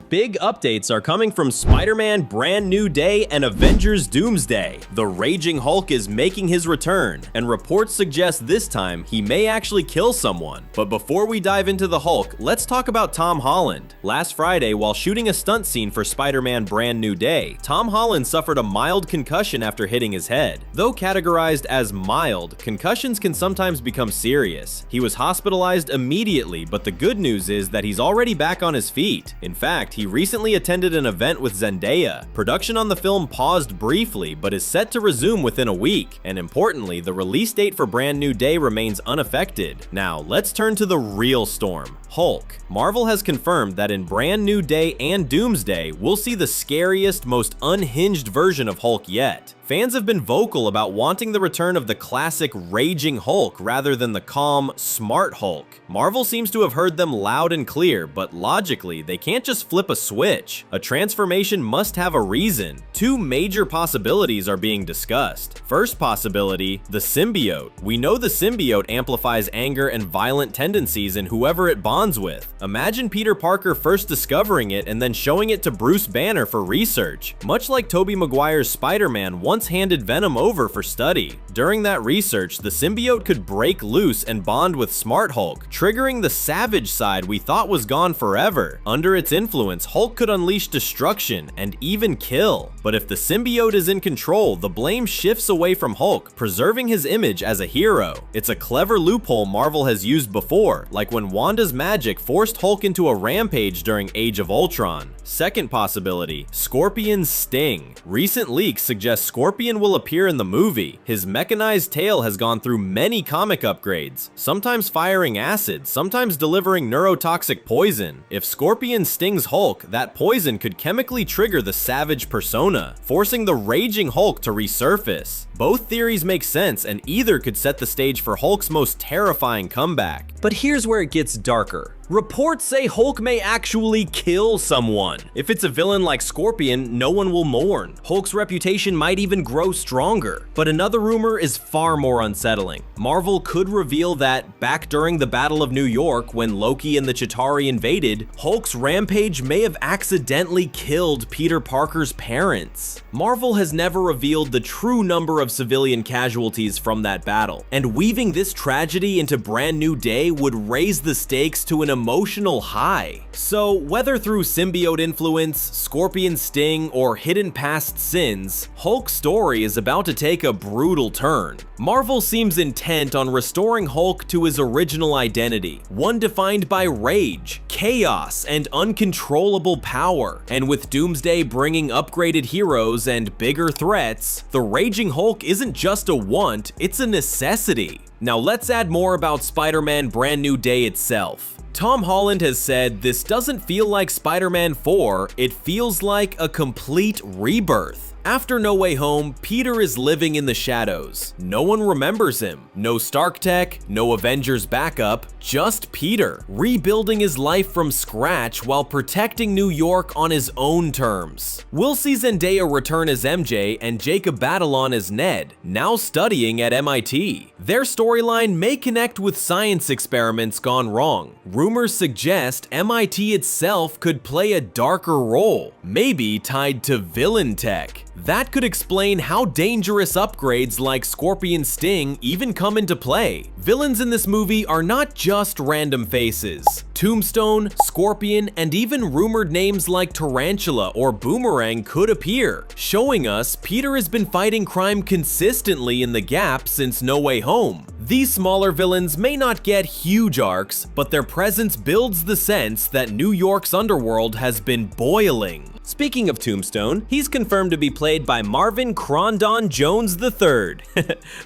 Big updates are coming from Spider-Man Brand New Day and Avengers Doomsday. The Raging Hulk is making his return, and reports suggest this time he may actually kill someone. But before we dive into the Hulk, let's talk about Tom Holland. Last Friday, while shooting a stunt scene for Spider-Man Brand New Day, Tom Holland suffered a mild concussion after hitting his head. Though categorized as mild, concussions can sometimes become serious. He was hospitalized immediately, but the good news is that he's already back on his feet. In fact, he recently attended an event with Zendaya. Production on the film paused briefly, but is set to resume within a week. And importantly, the release date for Brand New Day remains unaffected. Now, let's turn to the real storm. Hulk. Marvel has confirmed that in Brand New Day and Doomsday, we'll see the scariest, most unhinged version of Hulk yet. Fans have been vocal about wanting the return of the classic Raging Hulk rather than the calm, smart Hulk. Marvel seems to have heard them loud and clear, but logically, they can't just flip a switch. A transformation must have a reason. Two major possibilities are being discussed. First possibility, the symbiote. We know the symbiote amplifies anger and violent tendencies in whoever it bonds with. Imagine Peter Parker first discovering it and then showing it to Bruce Banner for research. Much like Tobey Maguire's Spider-Man once handed Venom over for study. During that research, the symbiote could break loose and bond with Smart Hulk, triggering the savage side we thought was gone forever. Under its influence, Hulk could unleash destruction and even kill. But if the symbiote is in control, the blame shifts away from Hulk, preserving his image as a hero. It's a clever loophole Marvel has used before, like when Wanda's magic forced Hulk into a rampage during Age of Ultron. Second possibility, Scorpion's sting. Recent leaks suggest Scorpion will appear in the movie. His mechanized tail has gone through many comic upgrades, sometimes firing acid, sometimes delivering neurotoxic poison. If Scorpion stings Hulk, that poison could chemically trigger the Savage persona, forcing the Raging Hulk to resurface. Both theories make sense, and either could set the stage for Hulk's most terrifying comeback. But here's where it gets darker. Reports say Hulk may actually kill someone. If it's a villain like Scorpion, no one will mourn. Hulk's reputation might even grow stronger. But another rumor is far more unsettling. Marvel could reveal that, back during the Battle of New York, when Loki and the Chitauri invaded, Hulk's Rampage may have accidentally killed Peter Parker's parents. Marvel has never revealed the true number of civilian casualties from that battle, and weaving this tragedy into Brand New Day would raise the stakes to an emotional high. So whether through symbiote influence, Scorpion sting, or hidden past sins, Hulk's story is about to take a brutal turn. Marvel seems intent on restoring Hulk to his original identity, one defined by rage, chaos, and uncontrollable power. And with Doomsday bringing upgraded heroes and bigger threats, the Raging Hulk isn't just a want, it's a necessity. Now let's add more about Spider-Man Brand New Day itself. Tom Holland has said this doesn't feel like Spider-Man 4, it feels like a complete rebirth. After No Way Home, Peter is living in the shadows. No one remembers him. No Stark Tech, no Avengers backup, just Peter, rebuilding his life from scratch while protecting New York on his own terms. We'll see Zendaya return as MJ and Jacob Batalon as Ned, now studying at MIT. Their storyline may connect with science experiments gone wrong. Rumors suggest MIT itself could play a darker role, maybe tied to villain tech. That could explain how dangerous upgrades like Scorpion Sting even come into play. Villains in this movie are not just random faces. Tombstone, Scorpion, and even rumored names like Tarantula or Boomerang could appear, showing us Peter has been fighting crime consistently in the gap since No Way Home. These smaller villains may not get huge arcs, but their presence builds the sense that New York's underworld has been boiling. Speaking of Tombstone, he's confirmed to be played by Marvin Jones III.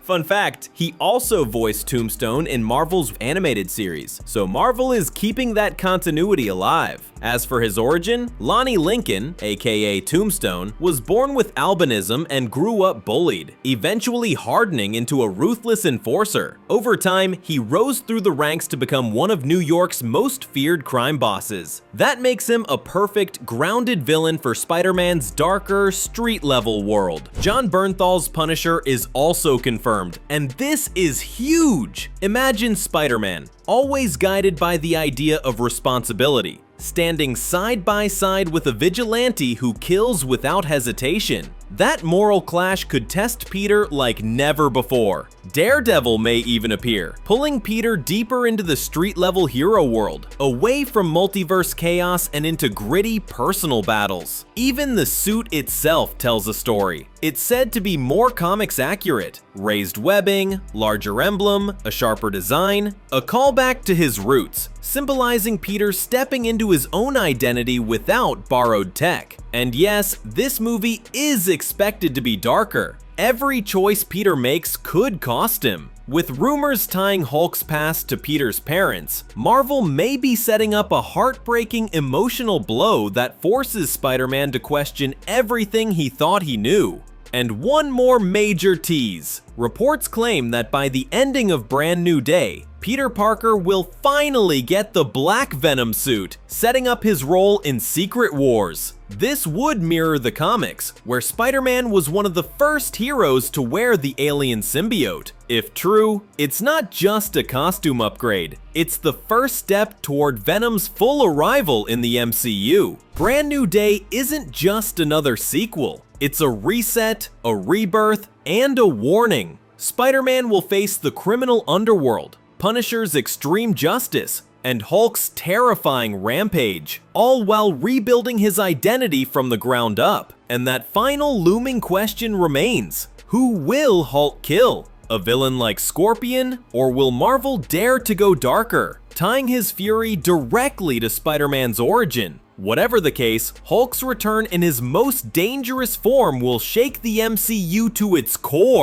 Fun fact, he also voiced Tombstone in Marvel's animated series, so Marvel is keeping that continuity alive. As for his origin, Lonnie Lincoln, aka Tombstone, was born with albinism and grew up bullied, eventually hardening into a ruthless enforcer. Over time, he rose through the ranks to become one of New York's most feared crime bosses. That makes him a perfect, grounded villain for Spider-Man's darker, street-level world. Jon Bernthal's Punisher is also confirmed, and this is huge! Imagine Spider-Man, always guided by the idea of responsibility, standing side by side with a vigilante who kills without hesitation. That moral clash could test Peter like never before. Daredevil may even appear, pulling Peter deeper into the street-level hero world, away from multiverse chaos and into gritty personal battles. Even the suit itself tells a story. It's said to be more comics accurate. Raised webbing, larger emblem, a sharper design, a callback to his roots, symbolizing Peter stepping into his own identity without borrowed tech. And yes, this movie is expected to be darker. Every choice Peter makes could cost him. With rumors tying Hulk's past to Peter's parents, Marvel may be setting up a heartbreaking emotional blow that forces Spider-Man to question everything he thought he knew. And one more major tease. Reports claim that by the ending of Brand New Day, Peter Parker will finally get the black Venom suit, setting up his role in Secret Wars. This would mirror the comics, where Spider-Man was one of the first heroes to wear the alien symbiote. If true, it's not just a costume upgrade, it's the first step toward Venom's full arrival in the MCU. Brand New Day isn't just another sequel, it's a reset, a rebirth, and a warning. Spider-Man will face the criminal underworld, Punisher's extreme justice, and Hulk's terrifying Rampage, all while rebuilding his identity from the ground up. And that final looming question remains: who will Hulk kill? A villain like Scorpion, or will Marvel dare to go darker, tying his fury directly to Spider-Man's origin? Whatever the case, Hulk's return in his most dangerous form will shake the MCU to its core.